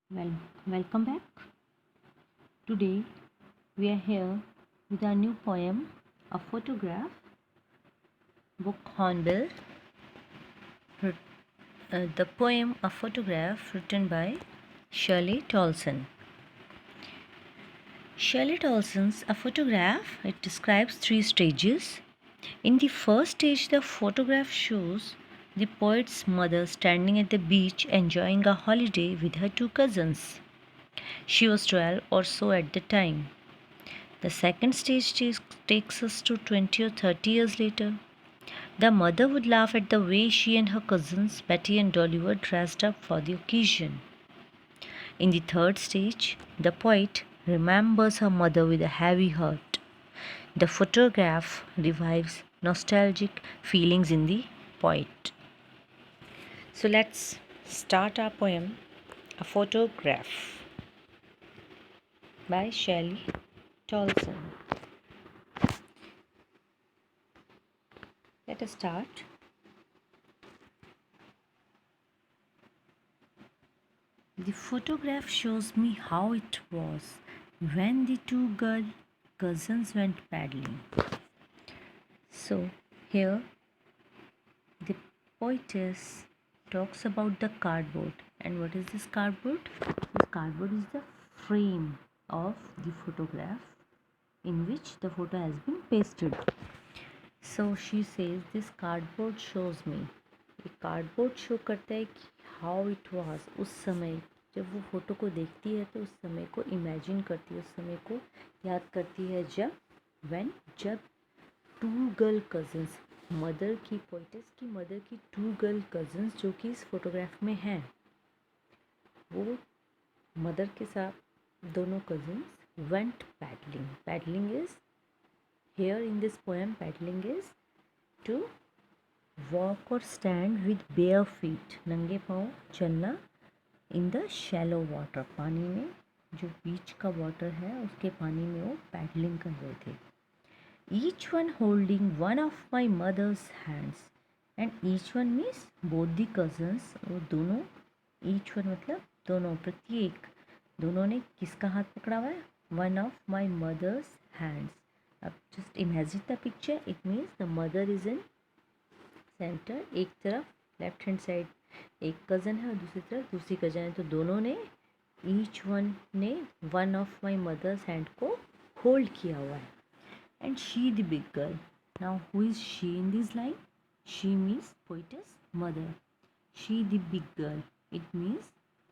Well, welcome back. Today we are here with our new poem, A Photograph, book Hornbill. The poem A Photograph, written by Shirley Tolson. Shirley Tolson's A Photograph, it describes three stages. In the first stage, the photograph shows the poet's mother standing at the beach enjoying a holiday with her two cousins. She was 12 or so at the time. The second stage takes us to 20 or 30 years later. The mother would laugh at the way she and her cousins, Betty and Dolly, were dressed up for the occasion. In the third stage, the poet remembers her mother with a heavy heart. The photograph revives nostalgic feelings in the poet. So let's start our poem, A Photograph, by Shelley Tolson. Let us start. The photograph shows me how it was when the two girl cousins went paddling. So here the poetess talks about the cardboard. And what is this cardboard? This cardboard is the frame of the photograph in which the photo has been pasted. So she says this cardboard shows me. ये cardboard show करता है कि how it was उस समय जब वो photo को देखती है तो उस समय को इमेजिन करती है, उस समय को याद करती है जब टू गर्ल कज़न्स, मदर की, पोइटेस की मदर की टू गर्ल कज़न्स जो कि इस फोटोग्राफ में हैं, वो मदर के साथ दोनों cousins went paddling. Paddling is here in this poem, paddling is to walk or stand with bare feet, नंगे पाँव चलना in the shallow water, पानी में जो बीच का वाटर है उसके पानी में वो पैडलिंग कर रहे थे. Each one holding one of my mother's hands, and each one means both the cousins, वो दोनों, each one मतलब दोनों, प्रत्येक, दोनों ने किसका हाथ पकड़ा हुआ है? One of my mother's hands. अब just imagine the picture. It means the mother is in center, एक तरफ लेफ्ट हैंड साइड एक कज़न है और दूसरी तरफ दूसरी कज़न है, तो दोनों ने, ईच वन ने one of my mother's hand को होल्ड किया हुआ है. And she the big girl. Now who is she in this line? She means poetess mother. She the big girl, it means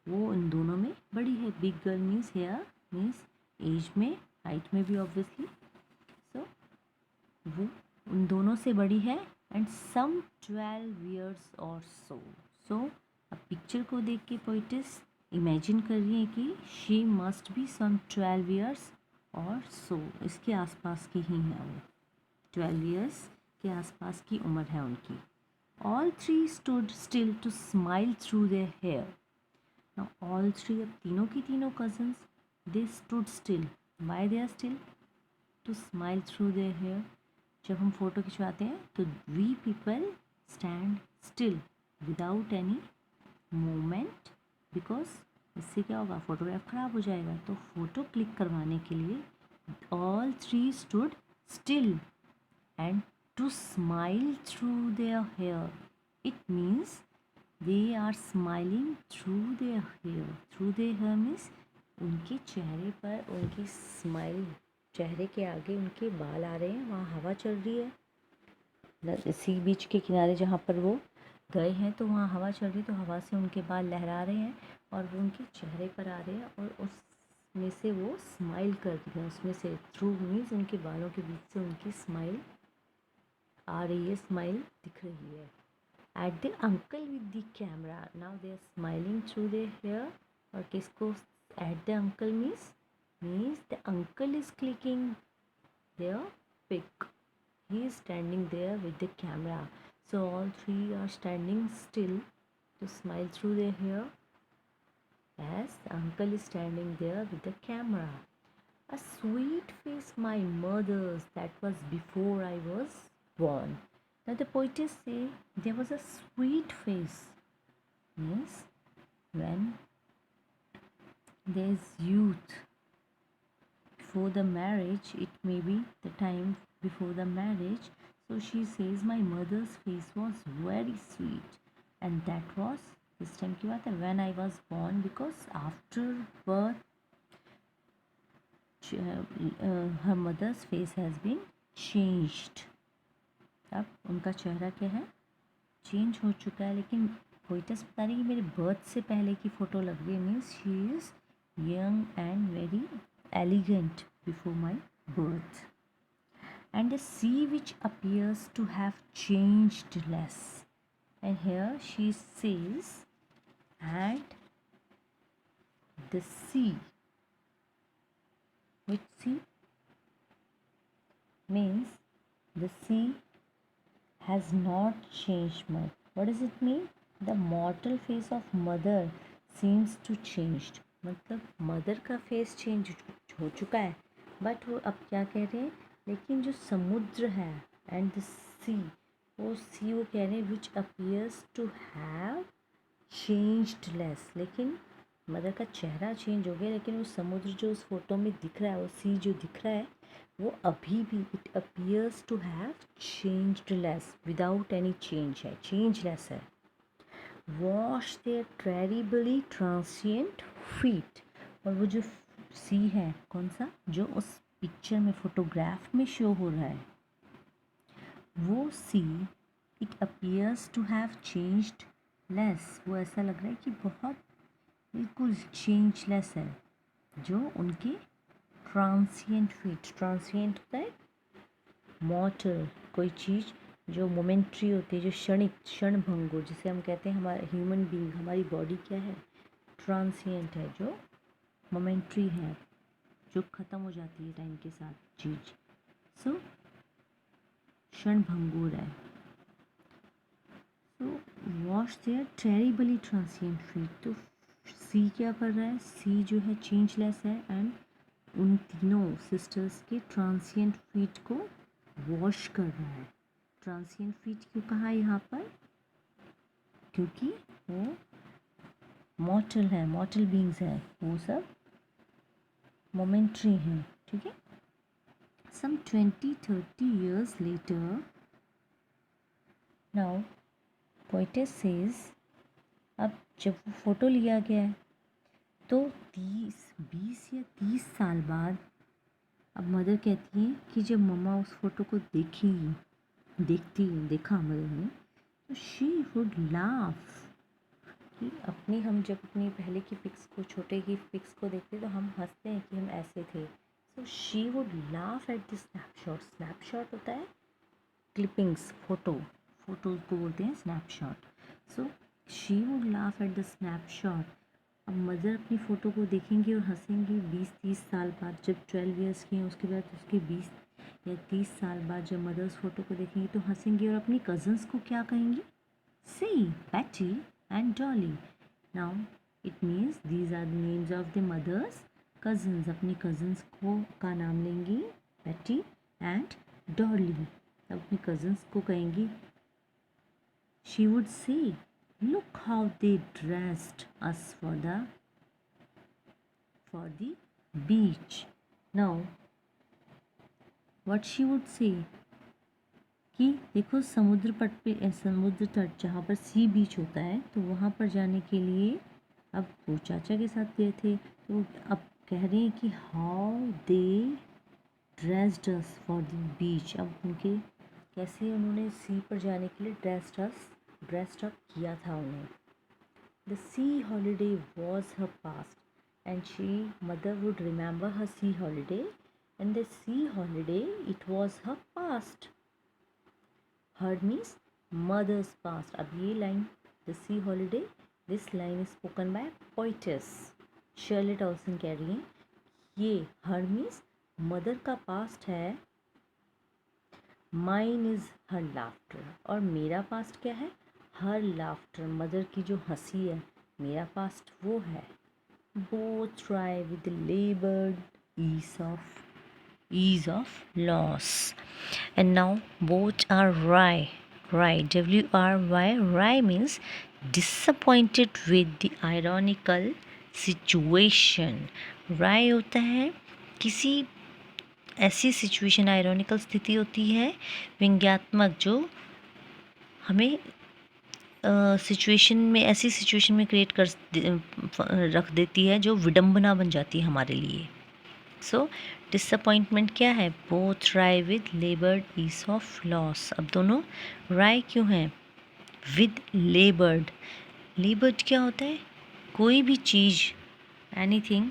वो उन दोनों में बड़ी है. Big girl means hair, means age में, हाइट में भी ऑब्वियसली. सो वो उन दोनों से बड़ी है. एंड सम 12 ईयर्स और सो. सो अब पिक्चर को देख के पोइटिस इमेजिन कर रही है कि she must be some 12 years और सो, इसके आसपास की ही है वो, 12 ईयर्स के आसपास की उम्र है उनकी. All three stood still to smile through their hair. Now all three, अब तीनों की तीनों cousins, they stood still. Why they are still? To smile through their hair. जब हम फोटो खिंचवाते हैं तो we people stand still without any movement, because इससे क्या होगा, फोटोग्राफ ख़राब हो जाएगा. तो फोटो क्लिक करवाने के लिए all three stood still and to smile through their hair. It means they are smiling through their hair. Through their hair means उनके चेहरे पर उनकी स्माइल, चेहरे के आगे उनके बाल आ रहे हैं, वहाँ हवा चल रही है. सी बीच के किनारे जहाँ पर वो गए हैं तो वहाँ हवा चल रही है, तो हवा से उनके बाल लहरा रहे हैं और वो उनके चेहरे पर आ रहे हैं और उसमें से वो स्माइल कर रही है. उसमें से थ्रू मीन्स उनके बालों के बीच से उनकी स्माइल आ रही है, स्माइल दिख रही है. At the uncle with the camera. Now they are smiling through their hair. और किसको at the uncle means the uncle is clicking their pic. He is standing there with the camera. So all three are standing still to smile through their hair as the uncle is standing there with the camera. A sweet face my mother's, that was before I was born. Now the poetess say there was a sweet face, means when there's youth before the marriage. It may be the time before the marriage. So she says my mother's face was very sweet, and that was this time की बात है when I was born, because after birth her mother's face has been changed. अब उनका चेहरा क्या है, change हो चुका है. लेकिन पोइटस बता रही है कि मेरे बर्थ से पहले की फ़ोटो लग रही है, means she is young and very elegant before my birth. And a sea which appears to have changed less. And here she says, and the sea, which sea means the sea has not changed much. What does it mean? The mortal face of mother seems to changed. मतलब mother का face change हो चुका है, but वो अब क्या कह रहे हैं, लेकिन जो समुद्र है एंड द सी, वो सी वो कह रहे हैं which appears to have changed less. लेकिन मदर का चेहरा चेंज हो गया, लेकिन वो समुद्र जो उस फोटो में दिख रहा है, वो सी जो दिख रहा है, वो अभी भी it appears to have changed less, without any change है, चेंज लेस है. Wash their terribly transient feet. और वो जो सी है कौन सा, जो उस पिक्चर में फोटोग्राफ में शो हो रहा है, वो see it appears to have changed less. वो ऐसा लग रहा है कि बहुत बिल्कुल चेंज लेस है. जो उनके ट्रांसिएंट फीट, ट्रांसिएंट होता है मॉर्टल, कोई चीज़ जो मोमेंट्री होती है, जो क्षणिक, क्षण भंग हो, जिसे हम कहते हैं हमारा ह्यूमन बीइंग, हमारी बॉडी क्या है, ट्रांसिएंट है, जो मोमेंट्री है, जो ख़त्म हो जाती है टाइम के साथ चीज़. सो क्षण भंगुर है. So was their terribly transient feet. तो सी क्या कर रहा है, सी जो है चेंजलेस है, एंड उन तीनों सिस्टर्स के ट्रांसिएंट फीट को वॉश कर रहा है. ट्रांसिएंट फीट क्यों कहा यहाँ पर, क्योंकि वो मॉर्टल है, मॉर्टल बीइंग्स है, वो सब मोमेंट्री हैं. ठीक है. सम 20-30 years later, now poetess says, अब जब वो फ़ोटो लिया गया है तो 20 या 30 साल बाद अब मदर कहती है कि जब मम्मा उस फ़ोटो को देखा मदर ने, तो शी वुड लाफ. कि हम जब अपनी पहले की पिक्स को, छोटे की पिक्स को देखते तो हम हंसते हैं कि हम ऐसे थे. So she would laugh at the snapshot. Snapshot होता है क्लिपिंग्स, फोटोज़ को बोलते हैं snapshot. So she would laugh at the snapshot. अब मदर अपनी फ़ोटो को देखेंगी और हंसेंगी 20-30 साल बाद. जब 12 ईयर्स की हैं, उसके बाद उसके 20 या 30 साल बाद जब मदर उस फ़ोटो को देखेंगी तो हंसेंगी, और अपनी कज़न्स को क्या कहेंगी, see Betty and Dolly. Now it means these are the names of the mother's cousins. अपनी कज़न्स को का नाम लेंगी बैटी एंड डॉली. अपनी कज़न्स को कहेंगी, she would say, look how they dressed us for the beach. Now what she would say, कि देखो समुद्र पट पे, समुद्र तट जहाँ पर सी बीच होता है, तो वहाँ पर जाने के लिए अब वो चाचा के साथ गए थे, तो अब कह रहे हैं कि how they dressed us for the beach. अब उनके कैसे उन्होंने सी पर जाने के लिए ड्रेस्ड अप किया था उन्हें. The sea holiday was her past, and mother would remember her sea holiday, and the sea holiday, it was her past. Her means mother's past. अब ये line, the sea holiday, this line is spoken by poetess Shirley Dawson कह रही हैं, ये her means mother का past है, mine is her laughter, और मेरा past क्या है, हर लाफ्टर, मदर की जो हंसी है, मेरा पास्ट वो है. Both try with लेबर्ड ease of loss, and now both are wry. WRY. Wry means disappointed with the ironical situation. राय होता है किसी ऐसी सिचुएशन, आयरॉनिकल स्थिति होती है व्यंग्यात्मक, जो हमें सिचुएशन में, ऐसी सिचुएशन में क्रिएट कर रख देती है जो विडंबना बन जाती है हमारे लिए। सो डिसअपॉइंटमेंट क्या है? बोथ राय with laboured ease of loss. अब दोनों राय क्यों हैं? विद लेबर्ड। लेबर्ड क्या होता है? कोई भी चीज़, anything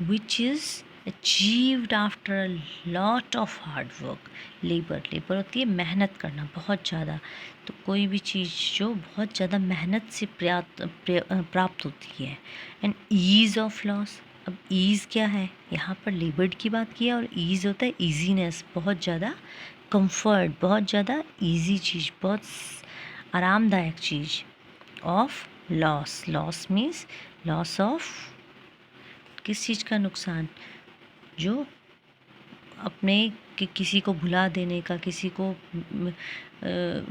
which is achieved after a lot of hard work। Labour होती है मेहनत करना बहुत ज़्यादा, तो कोई भी चीज़ जो बहुत ज़्यादा मेहनत से प्राप्त होती है। And ease of loss. अब ईज़ क्या है? यहाँ पर लेबर्ड की बात की है, और ईज़ होता है ईजीनेस, बहुत ज़्यादा कंफर्ट, बहुत ज़्यादा ईजी चीज़, बहुत आरामदायक चीज़। Of loss means loss of किस चीज़ का नुकसान? जो अपने किसी को भुला देने का, किसी को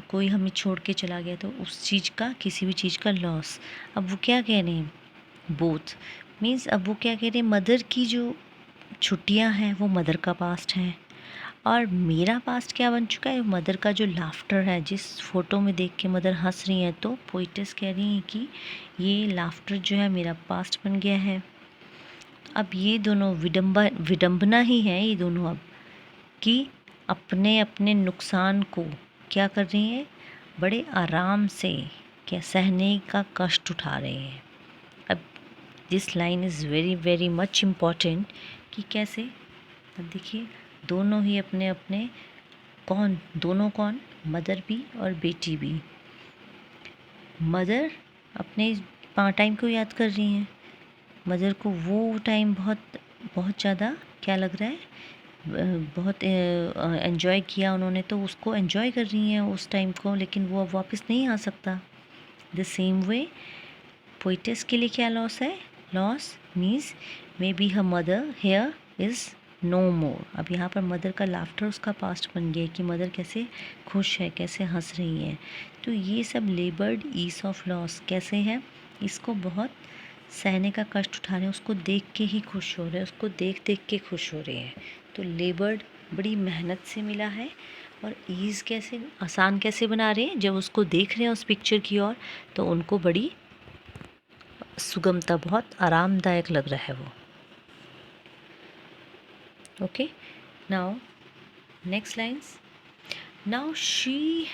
कोई हमें छोड़ के चला गया, तो उस चीज़ का, किसी भी चीज़ का लॉस। अब वो क्या कह रहे हैं? बोथ मीन्स, अब वो क्या कह रहे हैं? मदर की जो छुट्टियां हैं वो मदर का पास्ट है, और मेरा पास्ट क्या बन चुका है? मदर का जो लाफ्टर है, जिस फोटो में देख के मदर हंस रही हैं, तो पोइटेस कह रही हैं कि ये लाफ्टर जो है मेरा पास्ट बन गया है। अब ये दोनों विडंबना ही है, ये दोनों अब, कि अपने अपने नुकसान को क्या कर रही हैं? बड़े आराम से क्या सहने का कष्ट उठा रहे हैं। अब this line is very very much important, कि कैसे? अब देखिए, दोनों ही अपने अपने दोनों कौन? मदर भी और बेटी भी। मदर अपने टाइम को याद कर रही हैं। मदर को वो टाइम बहुत बहुत ज़्यादा क्या लग रहा है? बहुत एंजॉय किया उन्होंने, तो उसको एंजॉय कर रही हैं उस टाइम को, लेकिन वो अब वापस नहीं आ सकता। द सेम वे पोइटेस के लिए क्या लॉस है? Loss means may be her mother here is no more. अब यहाँ पर मदर का लाफ्टर उसका पास्ट बन गया, कि मदर कैसे खुश है, कैसे हंस रही हैं। तो ये सब लेबर्ड ईज ऑफ लॉस कैसे है? इसको बहुत सहने का कष्ट उठा रहे हैं, उसको देख के ही खुश हो रहे हैं, उसको देख देख के खुश हो रहे हैं। तो लेबर्ड बड़ी मेहनत से मिला है, और ईज़ कैसे, आसान कैसे बना रहे हैं? जब उसको देख रहे हैं उस पिक्चर की ओर, तो उनको बड़ी सुगमता, बहुत आरामदायक लग रहा है वो। Okay, now next lines. Now she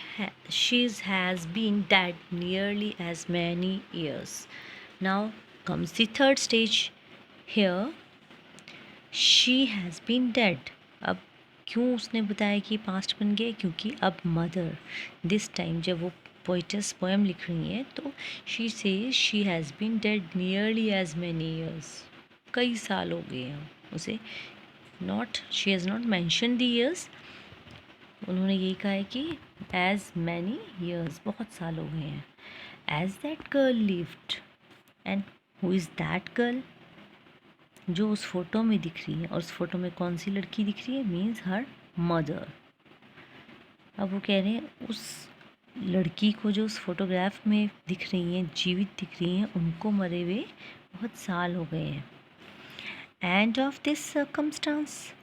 has been dead nearly as many years. Now comes the third stage. Here she has been dead. अब क्यों उसने बताया कि पास्ट बन गया? क्योंकि अब मदर दिस टाइम, जब वो पोइटस पोएम लिख रही हैं, तो she says she has been dead nearly as many years. कई साल हो गए हैं उसे। Not, she has not mention the years. उन्होंने यही कहा है कि एज मैनी ईयर्स, बहुत साल हो गए हैं। As that girl lived. And who is that girl? जो उस फोटो में दिख रही है, और उस फोटो में कौन सी लड़की दिख रही है? Means her mother. अब वो कह रहे हैं उस लड़की को जो उस फोटोग्राफ में दिख रही हैं, जीवित दिख रही हैं, उनको मरे हुए बहुत साल हो गए हैं। And of this circumstance.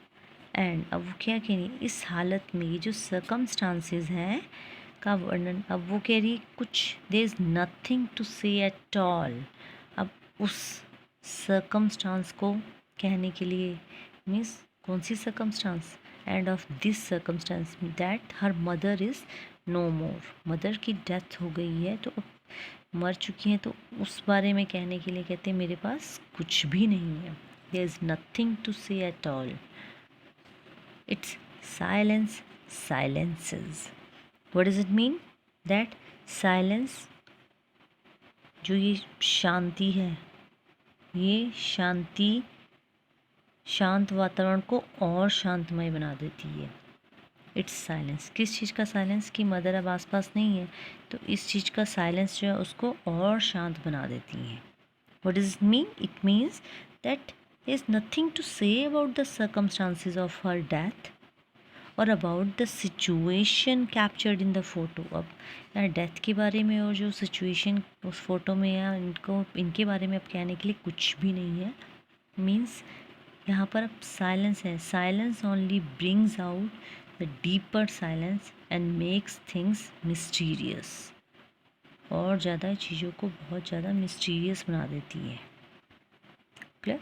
And अब वो क्या कह रही है? इस हालत में ये जो सर्कमस्टांसेस हैं का वर्णन, अब वो कह रही है कुछ, there is nothing to say at all. अब उस सर्कमस्टांस को कहने के लिए, मीन्स कौन सी circumstance? End of this circumstance that her mother is no more. Mother की डेथ हो गई है, तो मर चुकी हैं, तो उस बारे में कहने के लिए कहते हैं मेरे पास कुछ भी नहीं है। There is nothing to say at all. It's silence silences. What does it mean? That silence, जो ये शांति है, ये शांति शांत वातावरण को और शांतमय बना देती है। It's silence. किस चीज़ का साइलेंस? कि मदर अब आसपास नहीं है, तो इस चीज़ का साइलेंस जो है उसको और शांत बना देती है। What does it mean? It means that there is nothing to say about the circumstances of her death, और about the situation captured in the photo. अब यहाँ डेथ के बारे में और जो सिचुएशन उस फोटो में है इनके बारे में अब कहने के लिए कुछ भी नहीं है। मीन्स यहाँ पर अब साइलेंस है। Silence only brings out the deeper silence and makes things mysterious. और ज़्यादा चीज़ों को बहुत ज़्यादा मिस्टीरियस बना देती है। क्लियर?